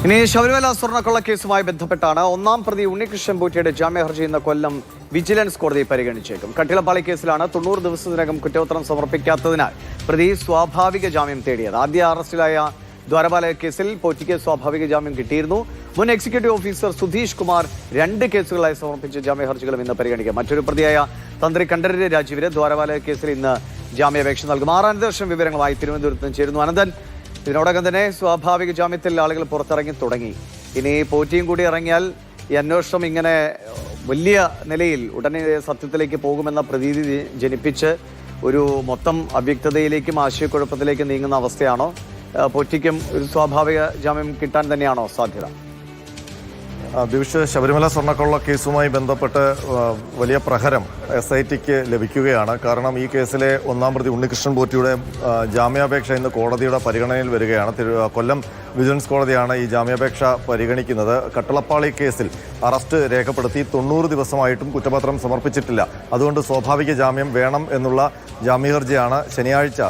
ഇനി ശബരിമല സ്വർണ്ണക്കൊള്ള കേസുമായി ബന്ധപ്പെട്ടാണ് ഒന്നാം പ്രതി ഉണ്ണികൃഷ്ണൻ പോറ്റിയുടെ ജാമ്യ ഹർജി ഇന്ന് കൊല്ലം വിജിലൻസ് കോടതി പരിഗണിച്ചേക്കും. കട്ടിളപ്പാളി കേസിലാണ് 90 ദിവസത്തിനകം കുറ്റപത്രം സമർപ്പിക്കാത്തതിനാൽ പ്രതി സ്വാഭാവിക ജാമ്യം തേടിയത്. ആദ്യ അറസ്റ്റിലായ ദ്വാരപാലക കേസിൽ പോറ്റിക്ക് സ്വാഭാവിക ജാമ്യം കിട്ടിയിരുന്നു. മുൻ എക്സിക്യൂട്ടീവ് ഓഫീസർ സുധീഷ് കുമാർ 2 കേസുകളായി സമർപ്പിച്ച ജാമ്യ ഹർജികളും ഇന്ന് പരിഗണിക്കും. മറ്റൊരു പ്രതിയായ തന്ത്രി കണ്ഠരര് രാജീവര് ദ്വാരപാലക കേസിൽ ഇന്ന് ജാമ്യാപേക്ഷ നൽകും. അനന്തവർഷം വിവരങ്ങളുമായി തിരുവനന്തപുരത്ത് നിന്ന് ചേരുന്നു അനന്തൻ. ഇതിനോടകം തന്നെ സ്വാഭാവിക ജാമ്യത്തിൽ ആളുകൾ പുറത്തിറങ്ങി തുടങ്ങി. ഇനി പോറ്റിയും കൂടി ഇറങ്ങിയാൽ ഈ അന്വേഷണം ഇങ്ങനെ വലിയ നിലയിൽ ഉടനെ സത്യത്തിലേക്ക് പോകുമെന്ന പ്രതീതി ജനിപ്പിച്ച് ഒരു മൊത്തം അവ്യക്തതയിലേക്കും ആശയക്കുഴപ്പത്തിലേക്കും നീങ്ങുന്ന അവസ്ഥയാണോ? പോറ്റിക്കും ഒരു സ്വാഭാവിക ജാമ്യം കിട്ടാൻ തന്നെയാണോ സാധ്യത? ദിവിഷ്, ശബരിമല സ്വർണ്ണക്കൊള്ള കേസുമായി ബന്ധപ്പെട്ട് വലിയ പ്രഹരം SITക്ക് ലഭിക്കുകയാണ്. കാരണം ഈ കേസിലെ ഒന്നാം പ്രതി ഉണ്ണികൃഷ്ണൻ പോറ്റിയുടെ ജാമ്യാപേക്ഷ ഇന്ന് കോടതിയുടെ പരിഗണനയിൽ വരികയാണ്. കൊല്ലം വിജിലൻസ് കോടതിയാണ് ഈ ജാമ്യാപേക്ഷ പരിഗണിക്കുന്നത്. കട്ടിളപ്പാളി കേസിൽ അറസ്റ്റ് രേഖപ്പെടുത്തി 90 ദിവസമായിട്ടും കുറ്റപത്രം സമർപ്പിച്ചിട്ടില്ല. അതുകൊണ്ട് സ്വാഭാവിക ജാമ്യം വേണം എന്നുള്ള ജാമ്യഹർജിയാണ് ശനിയാഴ്ച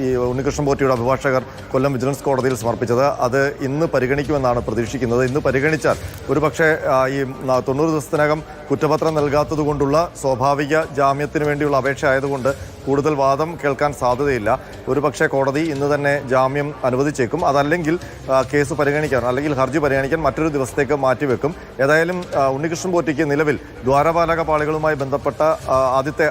ഈ ഉണ്ണികൃഷ്ണൻ പോറ്റിയുടെ അഭിഭാഷകർ കൊല്ലം വിജിലൻസ് കോടതിയിൽ സമർപ്പിച്ചത്. അത് ഇന്ന് പരിഗണിക്കുമെന്നാണ് പ്രതീക്ഷിക്കുന്നത്. ഇന്ന് പരിഗണിച്ചാൽ ഒരുപക്ഷെ ഈ 90 ദിവസത്തിനകം കുറ്റപത്രം നൽകാത്തത് കൊണ്ടുള്ള സ്വാഭാവിക ജാമ്യത്തിന് വേണ്ടിയുള്ള അപേക്ഷ ആയതുകൊണ്ട് കൂടുതൽ വാദം കേൾക്കാൻ സാധ്യതയില്ല. ഒരുപക്ഷെ കോടതി ഇന്ന് തന്നെ ജാമ്യം അനുവദിച്ചേക്കും. അതല്ലെങ്കിൽ കേസ് പരിഗണിക്കാൻ അല്ലെങ്കിൽ ഹർജി പരിഗണിക്കാൻ മറ്റൊരു ദിവസത്തേക്ക് മാറ്റിവെക്കും. ഏതായാലും ഉണ്ണികൃഷ്ണൻ പോറ്റിക്ക് നിലവിൽ ദ്വാരപാലക പാളികളുമായി ബന്ധപ്പെട്ട ആദ്യത്തെ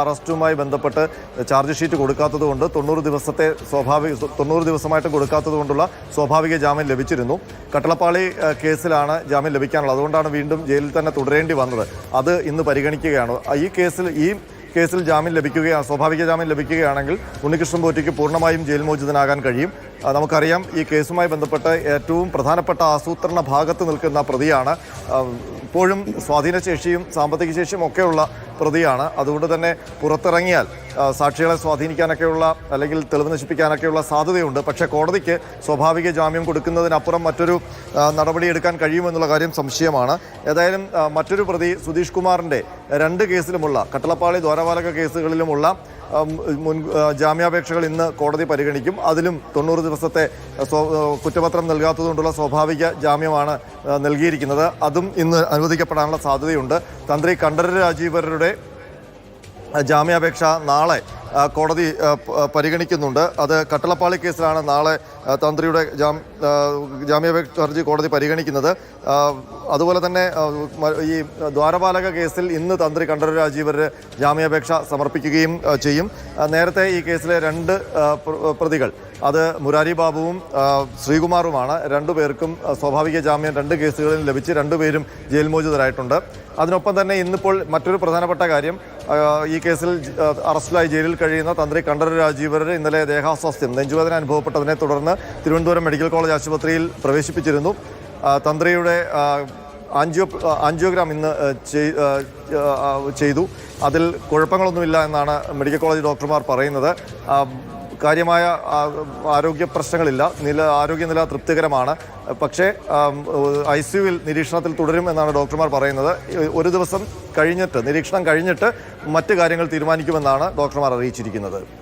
അറസ്റ്റുമായി ബന്ധപ്പെട്ട് ചാർജ് ഷീറ്റ് കൊടുക്കാത്തത് കൊണ്ട് 90 ദിവസമായിട്ട് കൊടുക്കാത്തത് കൊണ്ടുള്ള സ്വാഭാവിക ജാമ്യം ലഭിച്ചിരുന്നു. കട്ടിളപ്പാളി കേസിലാണ് ജാമ്യം ലഭിക്കാനുള്ളത്. അതുകൊണ്ടാണ് വീണ്ടും ജയിലിൽ തന്നെ തുടരേണ്ടി വന്നത്. അത് ഇന്ന് പരിഗണിക്കുകയാണ്. ഈ കേസിൽ സ്വാഭാവിക ജാമ്യം ലഭിക്കുകയാണെങ്കിൽ ഉണ്ണികൃഷ്ണൻ പോറ്റിക്ക് പൂർണ്ണമായും ജയിൽ മോചിതനാകാൻ കഴിയും. നമുക്കറിയാം, ഈ കേസുമായി ബന്ധപ്പെട്ട് ഏറ്റവും പ്രധാനപ്പെട്ട ആസൂത്രണ ഭാഗത്ത് നിൽക്കുന്ന പ്രതിയാണ്. ഇപ്പോഴും സ്വാധീനശേഷിയും സാമ്പത്തിക ശേഷിയും ഒക്കെയുള്ള പ്രതിയാണ്. അതുകൊണ്ട് തന്നെ പുറത്തിറങ്ങിയാൽ സാക്ഷികളെ സ്വാധീനിക്കാനൊക്കെയുള്ള അല്ലെങ്കിൽ തെളിവ് നശിപ്പിക്കാനൊക്കെയുള്ള സാധ്യതയുണ്ട്. പക്ഷേ കോടതിക്ക് സ്വാഭാവിക ജാമ്യം കൊടുക്കുന്നതിനപ്പുറം മറ്റൊരു നടപടിയെടുക്കാൻ കഴിയുമെന്നുള്ള കാര്യം സംശയമാണ്. ഏതായാലും മറ്റൊരു പ്രതി സുധീഷ് കുമാറിൻ്റെ 2 കേസിലുമുള്ള കട്ടിളപ്പാളി ദ്വാരപാലക കേസുകളിലുമുള്ള ജാമ്യാപേക്ഷകൾ ഇന്ന് കോടതി പരിഗണിക്കും. അതിലും 90 ദിവസത്തെ കുറ്റപത്രം നൽകാത്തതുകൊണ്ടുള്ള സ്വാഭാവിക ജാമ്യമാണ് നൽകിയിരിക്കുന്നത്. അതും ഇന്ന് അനുവദിക്കപ്പെടാനുള്ള സാധ്യതയുണ്ട്. തന്ത്രി കണ്ഠരര് രാജീവരുടെ ജാമ്യാപേക്ഷ നാളെ കോടതി പരിഗണിക്കുന്നുണ്ട്. അത് കട്ടിളപ്പാളി കേസിലാണ് നാളെ തന്ത്രിയുടെ ജാമ്യാപേക്ഷ ഹർജി കോടതി പരിഗണിക്കുന്നത്. അതുപോലെ തന്നെ ഈ ദ്വാരപാലക കേസിൽ ഇന്ന് തന്ത്രി കണ്ഠരര് രാജീവര് ജാമ്യാപേക്ഷ സമർപ്പിക്കുകയും ചെയ്യും. നേരത്തെ ഈ കേസിലെ 2 പ്രതികൾ, അത് മുരാരി ബാബുവും ശ്രീകുമാറുമാണ്. 2 പേർക്കും സ്വാഭാവിക ജാമ്യം 2 കേസുകളിൽ ലഭിച്ച് 2 പേരും ജയിൽ മോചിതരായിട്ടുണ്ട്. അതിനൊപ്പം തന്നെ ഇന്നിപ്പോൾ മറ്റൊരു പ്രധാനപ്പെട്ട കാര്യം, ഈ കേസിൽ അറസ്റ്റിലായി ജയിലിൽ കഴിയുന്ന തന്ത്രി കണ്ഠരര് രാജീവര് ഇന്നലെ ദേഹാസ്വാസ്ഥ്യം, നെഞ്ചുവേദന അനുഭവപ്പെട്ടതിനെ തുടർന്ന് തിരുവനന്തപുരം മെഡിക്കൽ കോളേജ് ആശുപത്രിയിൽ പ്രവേശിപ്പിച്ചിരുന്നു. തന്ത്രിയുടെ ആൻജിയോഗ്രാം ഇന്ന് ചെയ്തു. അതിൽ കുഴപ്പങ്ങളൊന്നുമില്ല എന്നാണ് മെഡിക്കൽ കോളേജ് ഡോക്ടർമാർ പറയുന്നത്. കാര്യമായ ആരോഗ്യ പ്രശ്നങ്ങളില്ല. ആരോഗ്യനില തൃപ്തികരമാണ്. പക്ഷേ ICUവിൽ നിരീക്ഷണത്തിൽ തുടരും എന്നാണ് ഡോക്ടർമാർ പറയുന്നത്. ഒരു ദിവസം കഴിഞ്ഞിട്ട്, നിരീക്ഷണം കഴിഞ്ഞിട്ട് മറ്റ് കാര്യങ്ങൾ തീരുമാനിക്കുമെന്നാണ് ഡോക്ടർമാർ അറിയിച്ചിരിക്കുന്നത്.